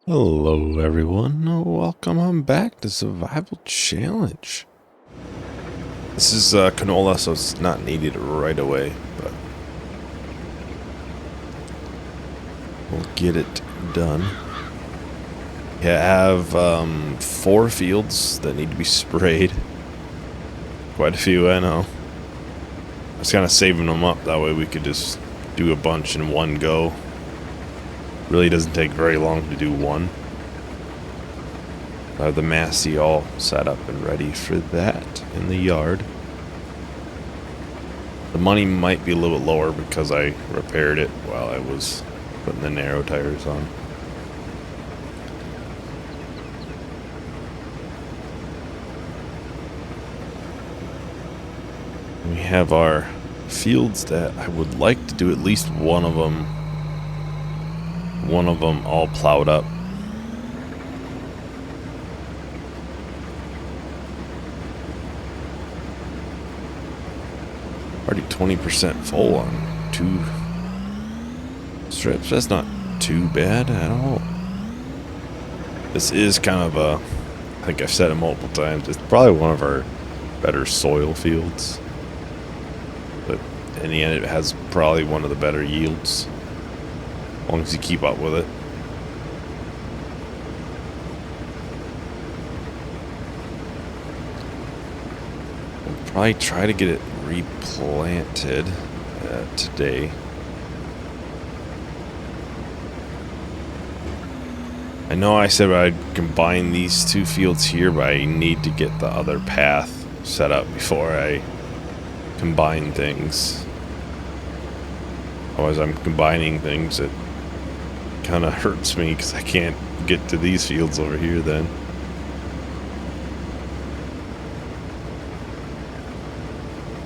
Hello everyone, welcome on back to Survival Challenge. This is canola, so it's not needed right away, but we'll get it done. You have 4 fields that need to be sprayed. Quite a few, I know. I was kind of saving them up, that way we could just do a bunch in one go. Really doesn't take very long to do one. I have the Massey all set up and ready for that in the yard. The money might be a little bit lower because I repaired it while I was putting the narrow tires on. We have our fields that I would like to do at least one of them all plowed up. Already 20% full on 2 strips. That's not too bad at all. This is kind of a, I think I've said it multiple times, it's probably one of our better soil fields. But in the end, it has probably one of the better yields, as long as you keep up with it. I'll probably try to get it replanted today. I know I said I'd combine these 2 fields here, but I need to get the other path set up before I combine things. Otherwise I'm combining things that kind of hurts me because I can't get to these fields over here then.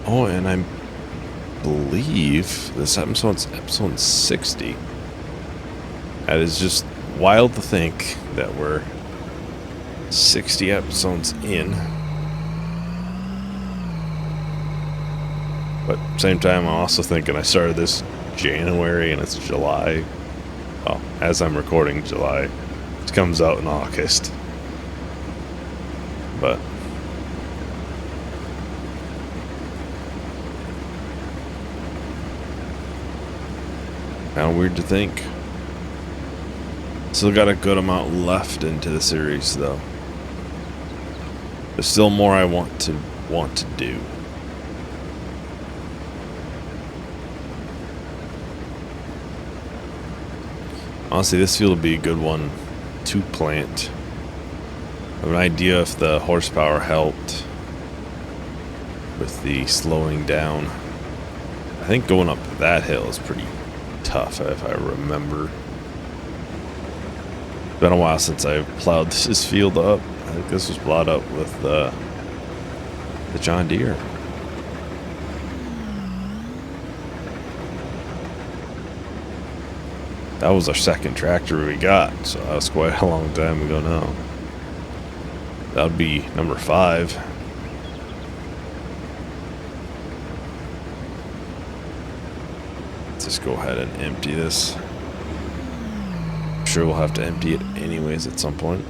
Oh, and I believe this episode's episode 60. That is just wild to think that we're 60 episodes in. But same time, I'm also thinking I started this January and it's July. Well, as I'm recording July, it comes out in August. But kind of weird to think. Still got a good amount left into the series, though. There's still more I want to do. Honestly, this field would be a good one to plant. I have an idea if the horsepower helped with the slowing down. I think going up that hill is pretty tough, if I remember. It's been a while since I've plowed this field up. I think this was plowed up with the John Deere. That was our second tractor we got, so that was quite a long time ago now. That would be number 5. Let's just go ahead and empty this. I'm sure we'll have to empty it anyways at some point.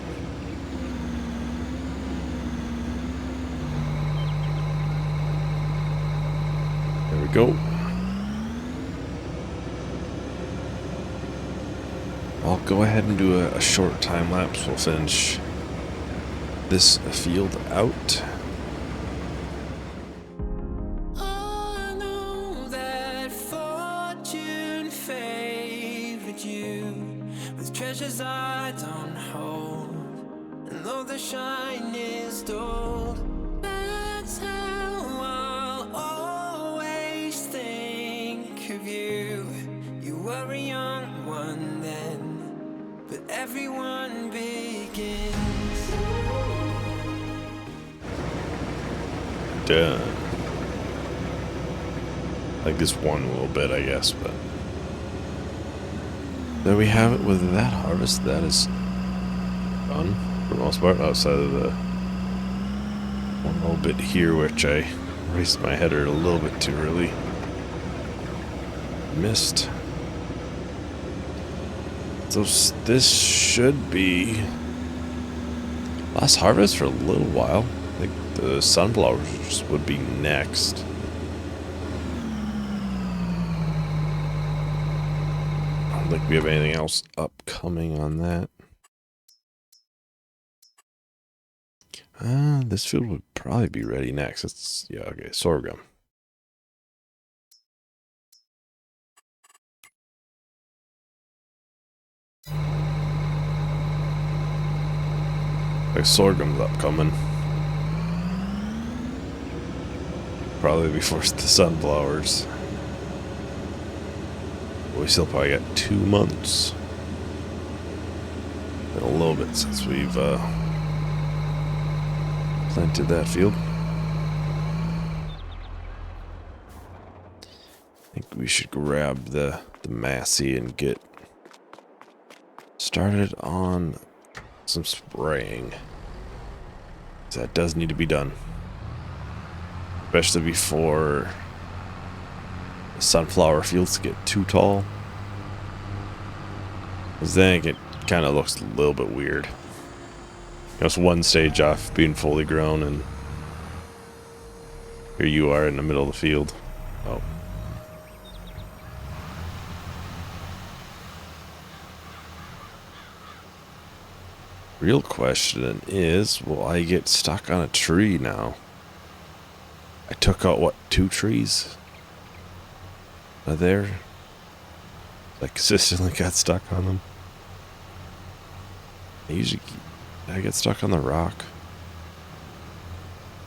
There we go. I'll go ahead and do a short time lapse. We'll finish this field out. I know that fortune favored you with treasures I don't hold, and though the shine is dulled, that's how I'll always think of you. You were a young one then, but everyone begins. Done. Like this one a little bit, I guess, but there we have it with that harvest. That is done for the most part, outside of the one little bit here, which I raised my header a little bit too early. Missed. So this should be last harvest for a little while. I think the sunflowers would be next. I don't think we have anything else upcoming on that. This field would probably be ready next. It's, yeah, okay, sorghum. Like sorghum's upcoming. Probably before the sunflowers. We still probably got 2 months. Been a little bit since we've planted that field. I think we should grab the Massey and get started on some spraying. That does need to be done. Especially before the sunflower fields get too tall. Because then it kind of looks a little bit weird. You know, it's one stage off being fully grown, and here you are in the middle of the field. Oh. Real question is, will I get stuck on a tree now? I took out, what, 2 trees? There? I consistently got stuck on them. I get stuck on the rock.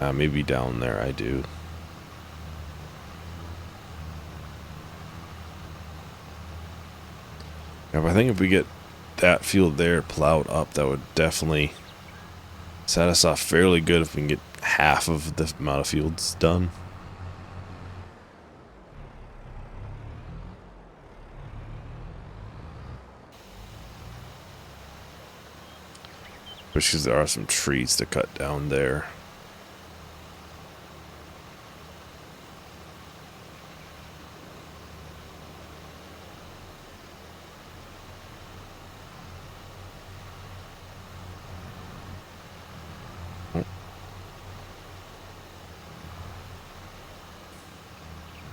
Maybe down there I do. Yeah, but I think if we get that field there plowed up, that would definitely set us off fairly good if we can get half of the amount of fields done. Because there are some trees to cut down there.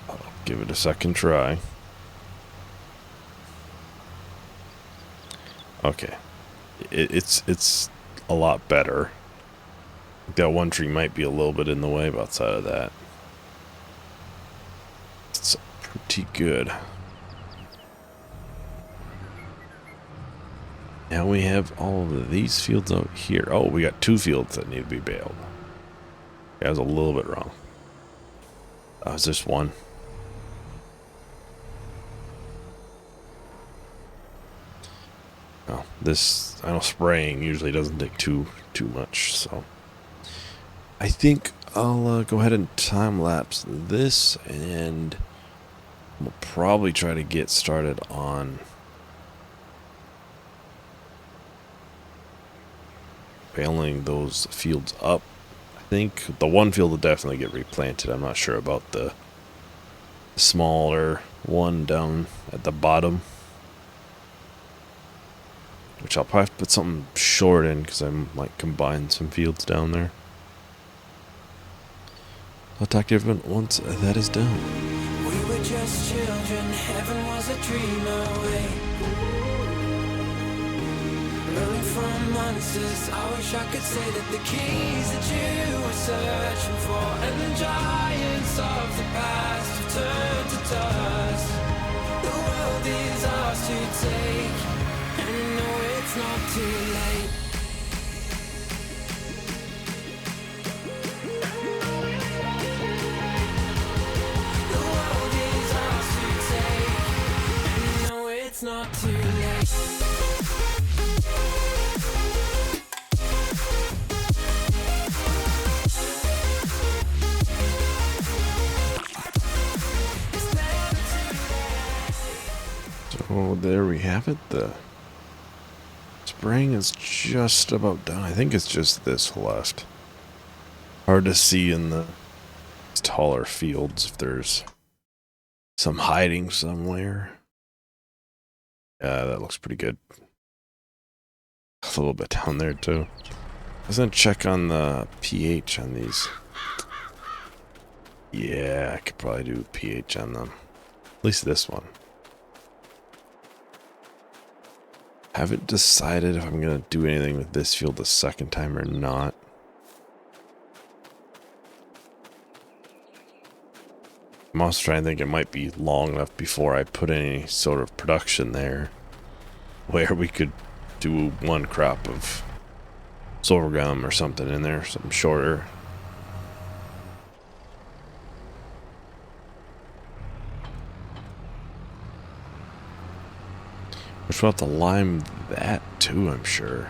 I'll give it a second try. Okay. It's a lot better. That one tree might be a little bit in the way, but outside of that, it's pretty good. Now we have all of these fields out here. Oh, we got 2 fields that need to be baled. I was a little bit wrong. Oh, it's just one. Oh, this, I know spraying usually doesn't take too much, so I think I'll go ahead and time lapse this, and we'll probably try to get started on baling those fields up. I think the one field will definitely get replanted. I'm not sure about the smaller one down at the bottom, which I'll probably have to put something short in because I might combine some fields down there. I'll talk to everyone once that is done. We were just children, heaven was a dream away. Running from monsters, I wish I could say that the keys that you were searching for and the giants of the past have turned to dust. The world is ours to take, and you know it's not too late. The world is ours to take, and you know it's not too late. So there we have it. The spraying is just about done. I think it's just this left. Hard to see in the taller fields if there's some hiding somewhere. Yeah, that looks pretty good. a little bit down there too. I was gonna check on the pH on these. Yeah, I could probably do pH on them. At least this one. Haven't decided if I'm gonna do anything with this field the second time or not. I'm also trying to think it might be long enough before I put any sort of production there where we could do one crop of sorghum or something in there, something shorter. Which we'll have to lime that too, I'm sure.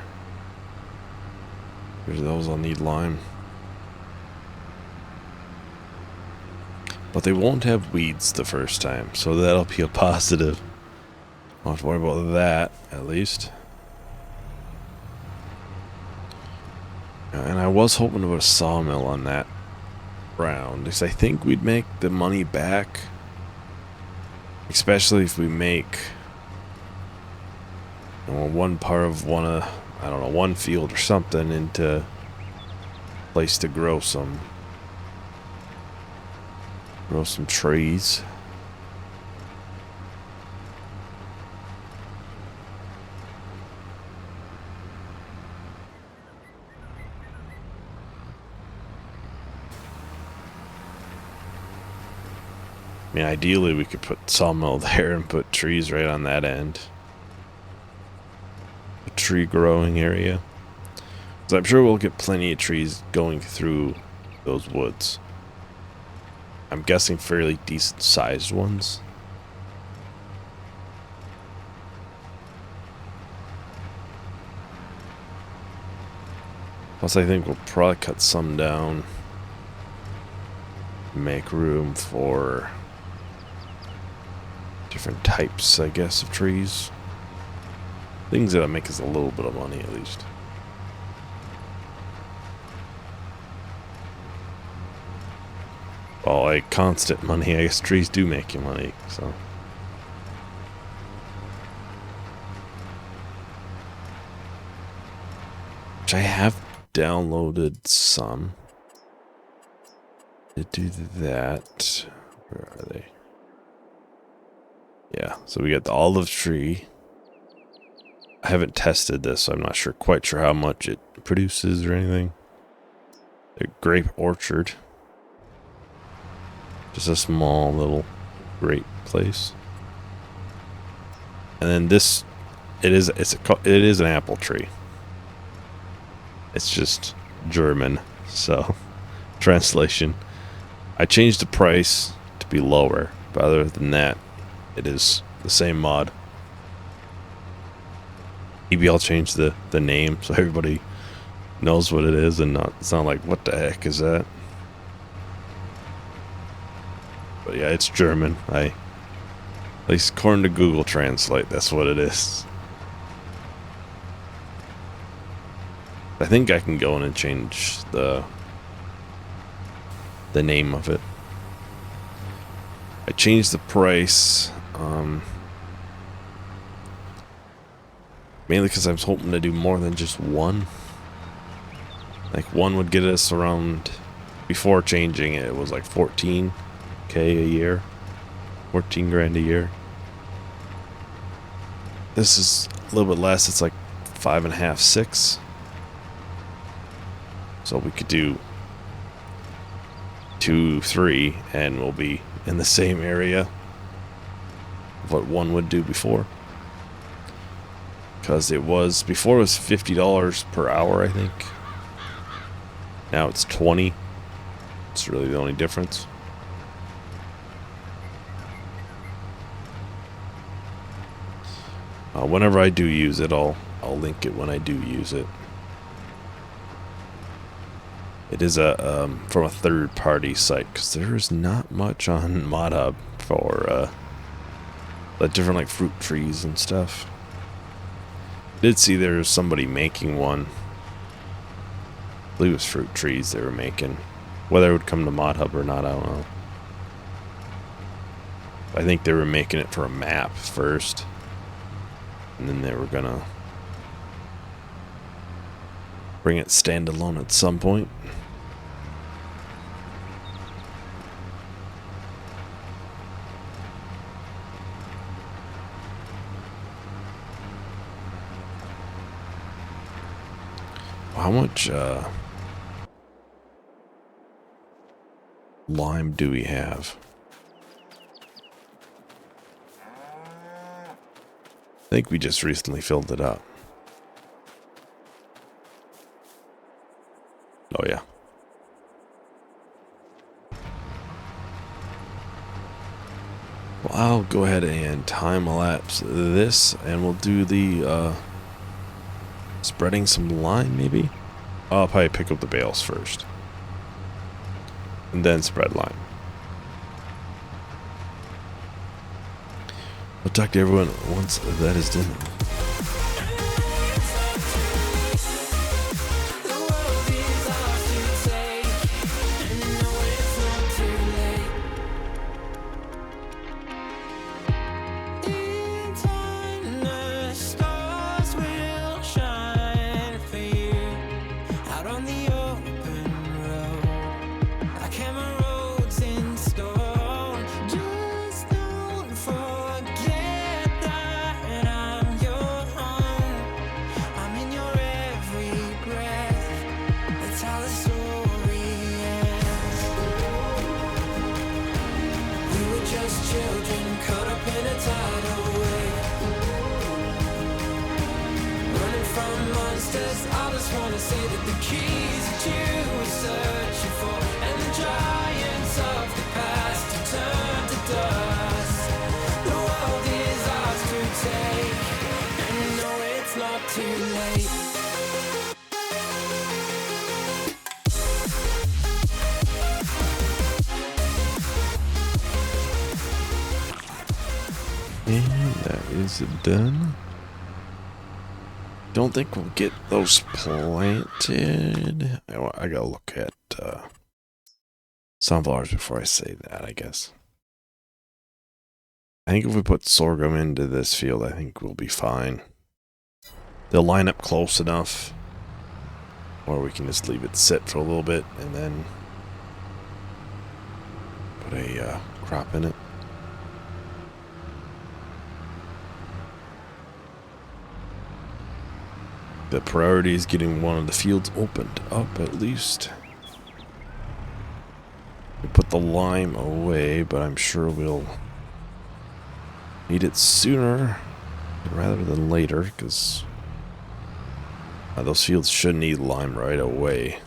There's those I'll need lime. But they won't have weeds the first time, so that'll be a positive. I don't have to worry about that, at least. And I was hoping to put a sawmill on that round, because I think we'd make the money back. Especially if we make one part of one field or something into a place to grow some trees. I mean, ideally we could put sawmill there and put trees right on that end. A tree growing area. So I'm sure we'll get plenty of trees going through those woods. I'm guessing fairly decent sized ones. Plus I think we'll probably cut some down. Make room for different types, I guess, of trees. Things that'll make us a little bit of money at least. Well, like constant money, I guess trees do make you money, so. Which I have downloaded some. To do that. Where are they? Yeah, so we got the olive tree. I haven't tested this, so I'm not quite sure how much it produces or anything. A grape orchard. Just a small little grape place. And then this, it is an apple tree. It's just German, so translation. I changed the price to be lower, but other than that, it is the same mod. Maybe I'll change the name so everybody knows what it is and not sound like, what the heck is that? But yeah, it's German. At least according to Google Translate, that's what it is. I think I can go in and change the name of it. I changed the price, mainly because I was hoping to do more than just one. Like one would get us around, before changing it, it was like 14K a year, 14 grand a year. This is a little bit less. It's like 5.5, 6. So we could do 2, 3, and we'll be in the same area of what one would do before. Because before it was $50 per hour, I think. Now it's 20. It's really the only difference. Whenever I do use it, I'll link it when I do use it. It is from a third-party site, because there is not much on ModHub for the different like fruit trees and stuff. I did see there was somebody making one. I believe it was fruit trees they were making. Whether it would come to ModHub or not, I don't know. I think they were making it for a map first, and then they were gonna bring it standalone at some point. How much lime do we have? I think we just recently filled it up. Oh yeah. Well, I'll go ahead and time lapse this, and we'll do the spreading some lime maybe. I'll probably pick up the bales first, and then spread lime. I'll talk to everyone once that is done. I just wanna say that the keys that you were searching for and the giants of the past have turned to dust. The world is ours to take, and you know it's not too late. And that is done. Don't think we'll get those planted. I gotta look at sunflowers before I say that, I guess. I think if we put sorghum into this field, I think we'll be fine. They'll line up close enough, or we can just leave it sit for a little bit and then put a crop in it. The priority is getting one of the fields opened up at least. We put the lime away, but I'm sure we'll need it sooner rather than later, because those fields should need lime right away.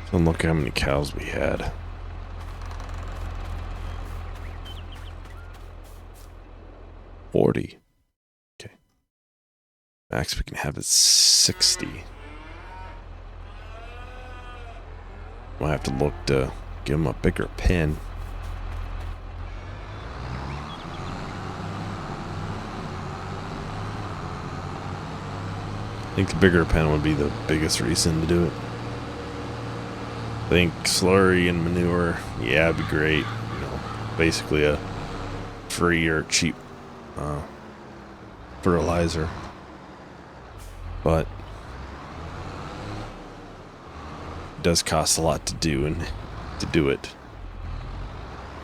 So look how many cows we had. 40. Okay. Max we can have is 60. Might have to look to give them a bigger pen. I think the bigger pen would be the biggest reason to do it. I think slurry and manure, yeah, it'd be great. You know, basically a free or cheap fertilizer. But it does cost a lot to do, and to do it,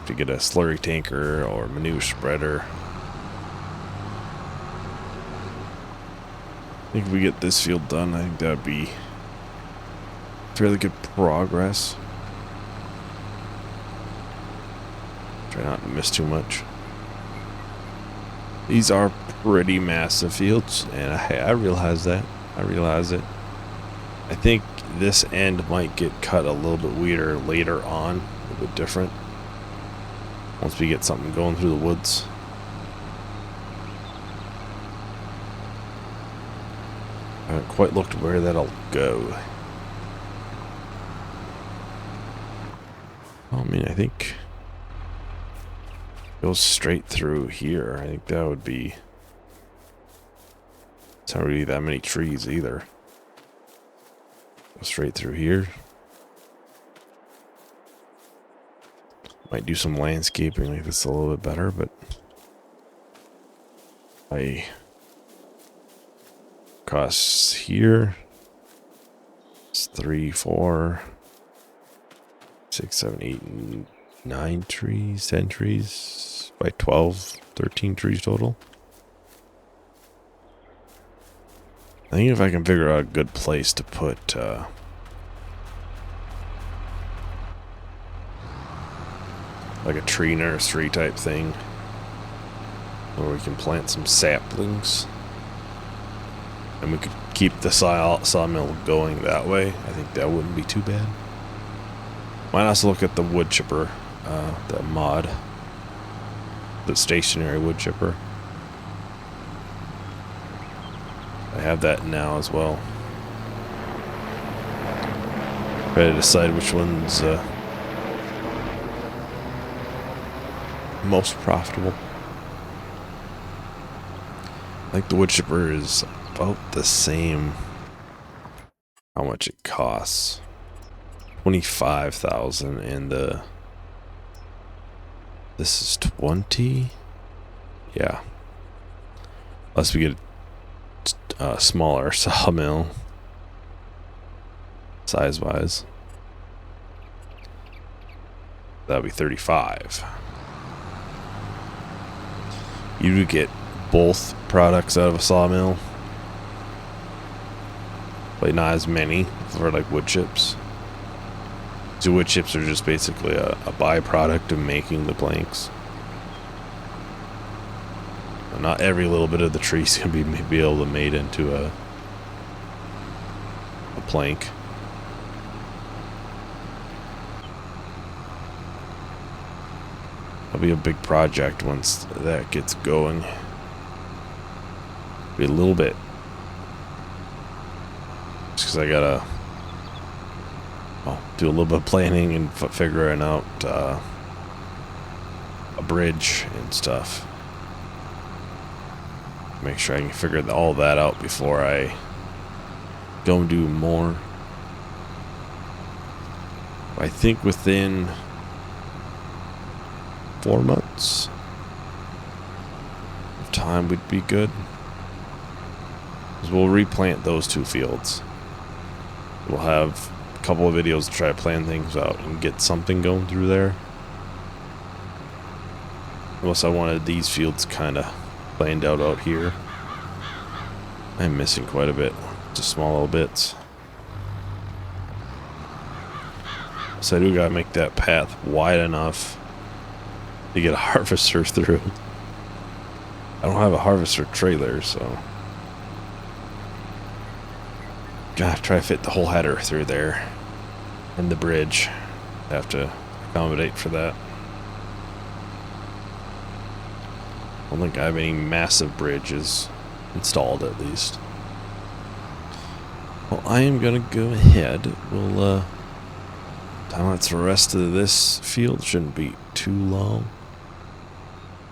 to get a slurry tanker or manure spreader. I think if we get this field done, I think that would be fairly good progress. Try not to miss too much. These are pretty massive fields, and I realize that. I realize it. I think this end might get cut a little bit weirder later on, a little bit different, once we get something going through the woods. I haven't quite looked where that'll go. I mean, I think it goes straight through here. I think that would be... It's not really that many trees either. Go straight through here. Might do some landscaping, make this a little bit better, but costs here. It's 3, 4, 6, 7, 8, 9 trees, 10 trees by 12, 13 trees total. I think if I can figure out a good place to put like a tree nursery type thing, where we can plant some saplings, and we could keep the sawmill going that way. I think that wouldn't be too bad. Might also look at the wood chipper, the mod, the stationary wood chipper. I have that now as well. Try to decide which one's most profitable. I think the wood chipper is about the same. How much it costs? 25,000, and this is 20. Yeah. Unless we get a smaller sawmill, size-wise, that'd be 35. You do get both products out of a sawmill, but not as many for like wood chips. So wood chips are just basically a byproduct of making the planks. And not every little bit of the trees can be able to made into a plank. That'll be a big project once that gets going. Be a little bit, just because I gotta do a little bit of planning and figuring out a bridge and stuff. Make sure I can figure all that out before I go and do more. I think within 4 months of time would be good. We'll replant those 2 fields. We'll have a couple of videos to try to plan things out and get something going through there. Unless I wanted these fields kind of planned out here. I'm missing quite a bit. Just small little bits. So I do gotta make that path wide enough to get a harvester through. I don't have a harvester trailer, so gotta try to fit the whole header through there, and the bridge. I have to accommodate for that. I don't think I have any massive bridges installed, at least. Well, I am gonna go ahead. We'll time lapse the rest of this field. Shouldn't be too long.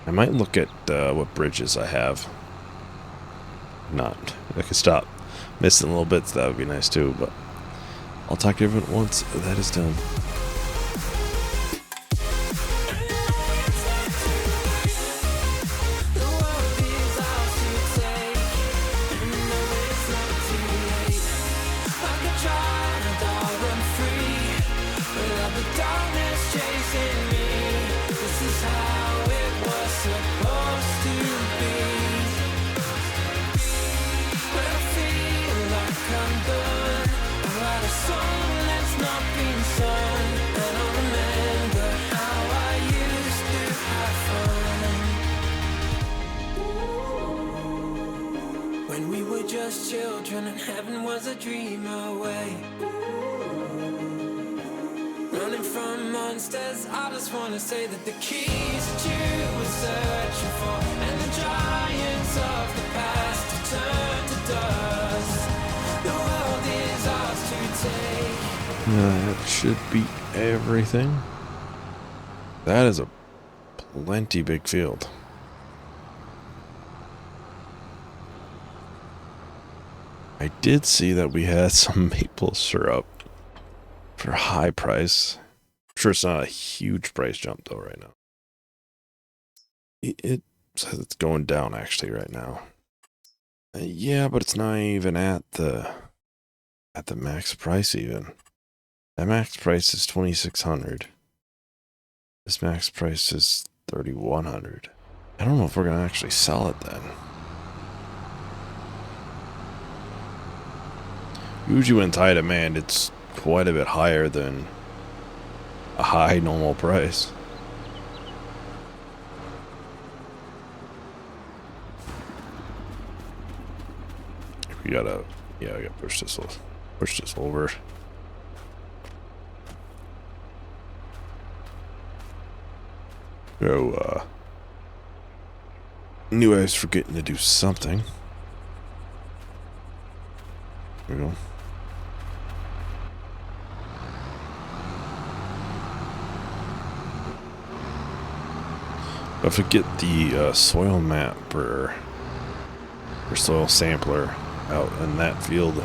I might look at what bridges I have. Not, I could stop missing little bits. That would be nice too. But I'll talk to everyone once that is done. Children and heaven was a dream away. Running from monsters, I just wanna say that the keys that you were searching for and the giants of the past have turned to dust. The world is ours to take. That should be everything. That is a plenty big field. I did see that we had some maple syrup for a high price. sure it's not a huge price jump though right now. It says it's going down actually right now. Yeah, but it's not even at the max price even. That max price is 2,600. This max price is 3,100. I don't know if we're gonna actually sell it then. Usually when it's high demand, it's quite a bit higher than a high normal price. We gotta, yeah, I gotta push this over. So, knew I was forgetting to do something. There we go. I forget the soil map or soil sampler out in that field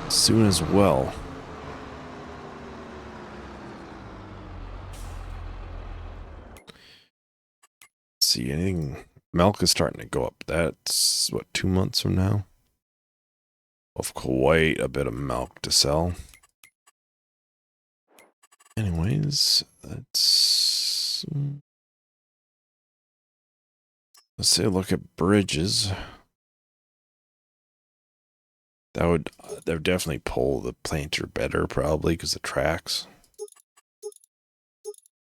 soon as well. Let's see, anything? Milk is starting to go up. That's what, 2 months from now? Of quite a bit of milk to sell. Anyways, let's say look at bridges. That would definitely pull the planter better probably because the tracks.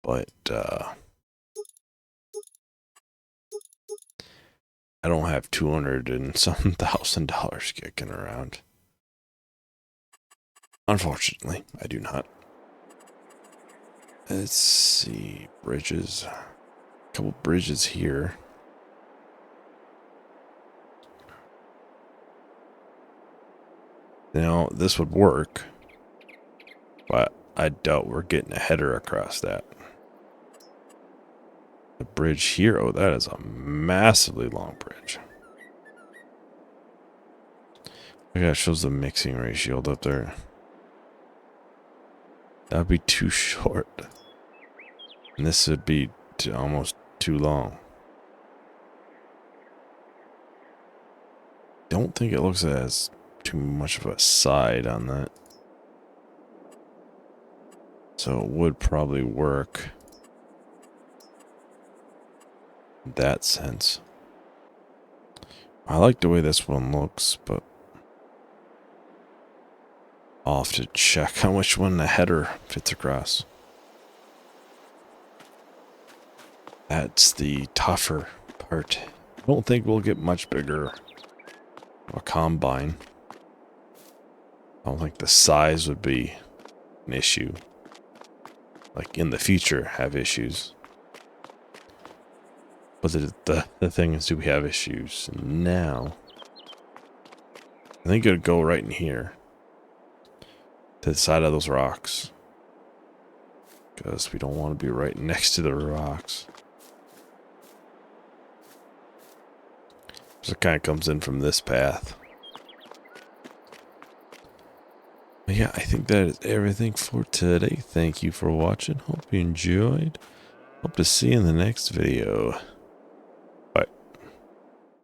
But I don't have $200 and some thousand kicking around. Unfortunately, I do not. Let's see, bridges. A couple bridges here. Now, this would work, but I doubt we're getting a header across that. The bridge here, oh, that is a massively long bridge. Look at that, shows the mixing ratio up there. That would be too short. And this would be almost too long. Don't think it looks as too much of a side on that. So it would probably work in that sense. I like the way this one looks, but I'll have to check on which one the header fits across. That's the tougher part. I don't think we'll get much bigger of a combine. I don't think the size would be an issue. Like in the future, have issues. But the thing is, do we have issues now? I think it'd go right in here. To the side of those rocks. Because we don't want to be right next to the rocks. So it kind of comes in from this path. But yeah, I think that is everything for today. Thank you for watching. Hope you enjoyed. Hope to see you in the next video.